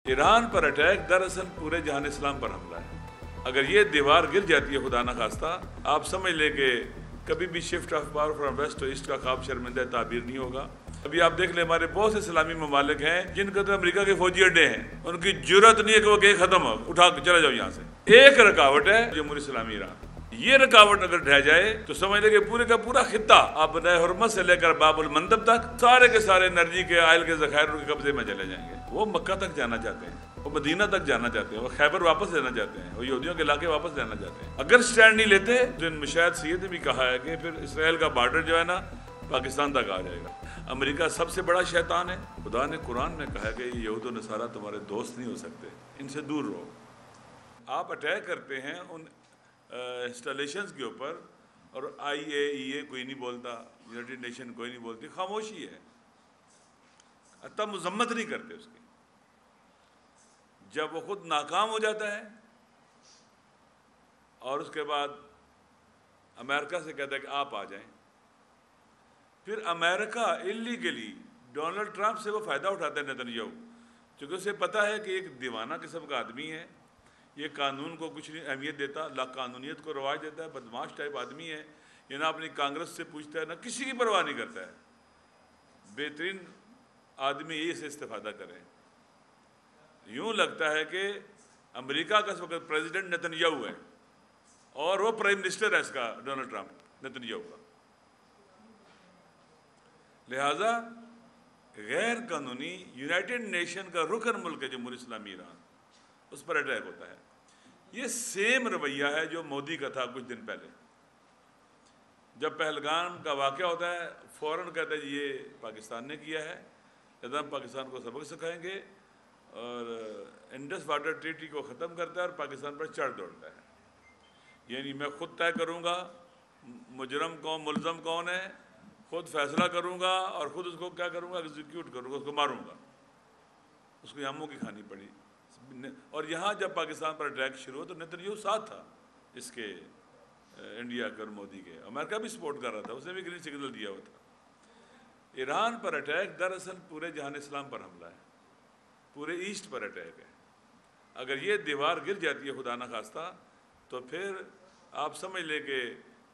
ایران پر attack دراصل پورے جہان اسلام پر حملہ ہے۔ اگر یہ دیوار گر جاتی ہے خدا نخواستہ، آپ سمجھ لیں کہ کبھی بھی shift of power from west to east کا خواب شرمندہ تعبیر نہیں ہوگا۔ ابھی آپ دیکھ لیں ہمارے بہت سے اسلامی ممالک ہیں جن کے تو امریکہ کے فوجی اڈے ہیں، ان کی جرت نہیں ہے کہ وہ کہ ختم ہو اٹھا کے چلے جاؤ یہاں سے۔ ایک رکاوٹ ہے جمہوری اسلامی ایران، یہ رکاوٹ اگر ڈھہ جائے تو سمجھ لیں کہ پورے کا پورا خطہ آپ بنائے حرمت سے لے کر باب المندب تک سارے کے سارے انرجی کے آئل کے ذخائر ان کے قبضے میں چلے جائیں گے۔ وہ مکہ تک جانا چاہتے ہیں، وہ مدینہ تک جانا چاہتے ہیں، وہ خیبر واپس لینا چاہتے ہیں، وہ یہودیوں کے علاقے واپس لینا چاہتے ہیں۔ اگر سٹینڈ نہیں لیتے تو ان مشاہد سید نے بھی کہا ہے کہ پھر اسرائیل کا بارڈر جو ہے نا پاکستان تک آ جائے گا۔ امریکہ سب سے بڑا شیطان ہے۔ خدا نے قرآن میں کہا کہ یہ یہود و نصارہ تمہارے دوست نہیں ہو سکتے، ان سے دور رہو۔ آپ اٹیک کرتے ہیں ان انسٹالیشنز کے اوپر اور IAEA کوئی نہیں بولتا، یونائٹڈ نیشن کوئی نہیں بولتی، خاموشی ہے، حتیٰ مذمت نہیں کرتے اس کی۔ جب وہ خود ناکام ہو جاتا ہے اور اس کے بعد امریکہ سے کہتا ہے کہ آپ آ جائیں، پھر امریکہ اللیگلی ڈونلڈ ٹرمپ سے وہ فائدہ اٹھاتا ہے نتن یاہو، چونکہ اسے پتہ ہے کہ ایک دیوانہ قسم کا آدمی ہے، یہ قانون کو کچھ نہیں اہمیت دیتا، لا قانونیت کو رواج دیتا ہے، بدماش ٹائپ آدمی ہے، یہ نہ اپنی کانگریس سے پوچھتا ہے نہ کسی کی پرواہ نہیں کرتا ہے۔ بہترین آدمی یہ سے استفادہ کریں۔ یوں لگتا ہے کہ امریکہ کا اس وقت پریزیڈنٹ نتن یاہو ہے اور وہ پرائم منسٹر ہے اس کا ڈونلڈ ٹرمپ، نتن یاہو کا۔ لہٰذا غیر قانونی یونائٹڈ نیشن کا رکن ملک ہے جمہوری اسلامی ایران، اس پر اٹیک ہوتا ہے۔ یہ سیم رویہ ہے جو مودی کا تھا کچھ دن پہلے۔ جب پہلگام کا واقعہ ہوتا ہے فوراً کہتا ہے جی یہ پاکستان نے کیا ہے، لہذا ہم پاکستان کو سبق سکھائیں گے، اور انڈس واٹر ٹریٹی کو ختم کرتا ہے اور پاکستان پر چڑھ دوڑتا ہے۔ یعنی میں خود طے کروں گا مجرم کون ملزم کون ہے، خود فیصلہ کروں گا اور خود اس کو کیا کروں گا، ایگزیکیوٹ کروں گا، اس کو ماروں گا۔ اس کو یاموں کی کھانی پڑی۔ اور یہاں جب پاکستان پر اٹیک شروع ہو تو نتن یاہو ساتھ تھا اس کے، انڈیا کا اور مودی کے، امریکہ بھی سپورٹ کر رہا تھا، اس نے بھی گرین سگنل دیا ہوا تھا۔ ایران پر اٹیک دراصل پورے جہان اسلام پر حملہ ہے، پورے ایسٹ پر اٹیک ہے۔ اگر یہ دیوار گر جاتی ہے خدا نخواستہ تو پھر آپ سمجھ لیں کہ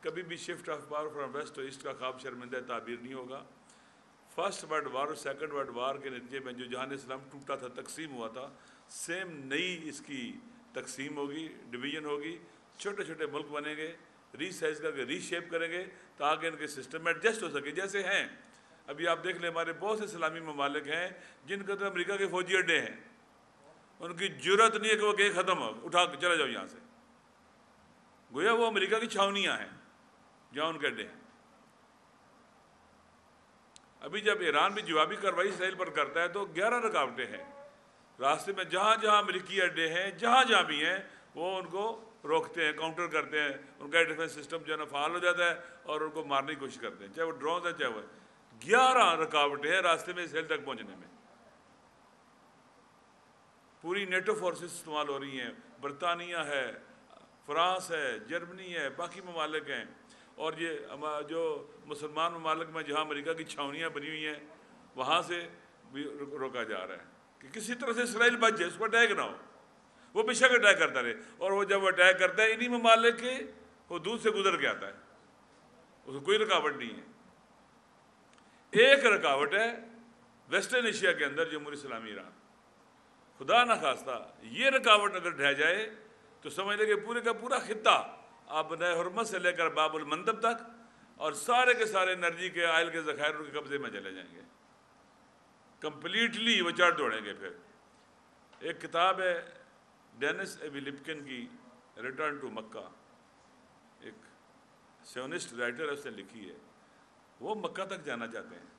کبھی بھی shift of power from west to east کا خواب شرمندہ تعبیر نہیں ہوگا۔ فرسٹ ورلڈ وار اور سیکنڈ ورلڈ وار کے نتیجے میں جو جہان اسلام ٹوٹا تھا، تقسیم ہوا تھا، سیم نئی اس کی تقسیم ہوگی، ڈویژن ہوگی، چھوٹے چھوٹے ملک بنیں گے، ری سائز کر کے ری شیپ کریں گے تاکہ ان کے سسٹم میں ایڈجسٹ ہو سکے، جیسے ہیں ابھی آپ دیکھ لیں ہمارے بہت سے اسلامی ممالک ہیں جن کے تو امریکہ کے فوجی اڈے ہیں، ان کی جرت نہیں ہے کہ وہ کہ ختم ہو اٹھا کے چلے جاؤ یہاں سے، گویا وہ امریکہ کی چھاونیاں ہیں جہاں ان کے اڈے ہیں۔ ابھی جب ایران بھی جوابی کارروائی اسرائیل پر کرتا ہے تو 11 رکاوٹیں ہیں راستے میں، جہاں جہاں امریکی اڈے ہیں، جہاں جہاں بھی ہیں وہ ان کو روکتے ہیں، کاؤنٹر کرتے ہیں، ان کا ڈیفنس سسٹم جو ہے نا فعال ہو جاتا ہے اور ان کو مارنے کی کوشش کرتے ہیں، چاہے وہ ڈرونز ہیں چاہے وہ 11 رکاوٹیں ہیں راستے میں اسرائیل تک پہنچنے میں۔ پوری نیٹو فورسز استعمال ہو رہی ہیں، برطانیہ ہے، فرانس ہے، جرمنی ہے، باقی ممالک ہیں، اور یہ جو مسلمان ممالک میں جہاں امریکہ کی چھاونیاں بنی ہوئی ہیں وہاں سے بھی روکا جا رہا ہے کہ کسی طرح سے اسرائیل بچ جائے، اس کو اٹیک نہ ہو، وہ بے شک اٹیک کرتا رہے، اور وہ جب اٹیک کرتا ہے انہی ممالک کے حدود سے گزر کے آتا ہے، اس کو کوئی رکاوٹ نہیں ہے۔ ایک رکاوٹ ہے ویسٹرن ایشیا کے اندر جمہوری اسلامی ایران، خدا نخواستہ یہ رکاوٹ اگر ڈھہ جائے تو سمجھ لیں کہ پورے کا پورا خطہ آپ بنائے حرمت سے لے کر باب المندب تک اور سارے کے سارے انرجی کے آئل کے ذخائر ان کے قبضے میں چلے جائیں گے، کمپلیٹلی وہ چڑھ دوڑیں گے۔ پھر ایک کتاب ہے ڈینس ایوی لپکن کی، ریٹرن ٹو مکہ، ایک سیونسٹ رائٹر ہے، اس نے لکھی ہے، وہ مکہ تک جانا چاہتے ہیں،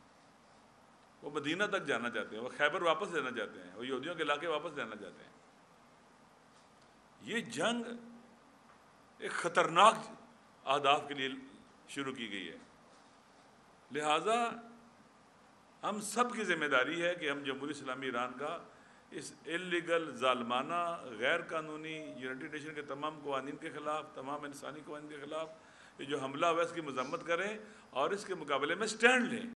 وہ مدینہ تک جانا چاہتے ہیں، وہ خیبر واپس لینا چاہتے ہیں، وہ یہودیوں کے علاقے واپس لینا چاہتے ہیں۔ یہ جنگ ایک خطرناک اہداف کے لیے شروع کی گئی ہے، لہٰذا ہم سب کی ذمہ داری ہے کہ ہم جمہوری اسلامی ایران کا اس اللیگل، ظالمانہ، غیر قانونی یونائٹڈ نیشن کے تمام قوانین کے خلاف، تمام انسانی قوانین کے خلاف یہ جو حملہ ہوا ہے اس کی مذمت کریں اور اس کے مقابلے میں سٹینڈ لیں۔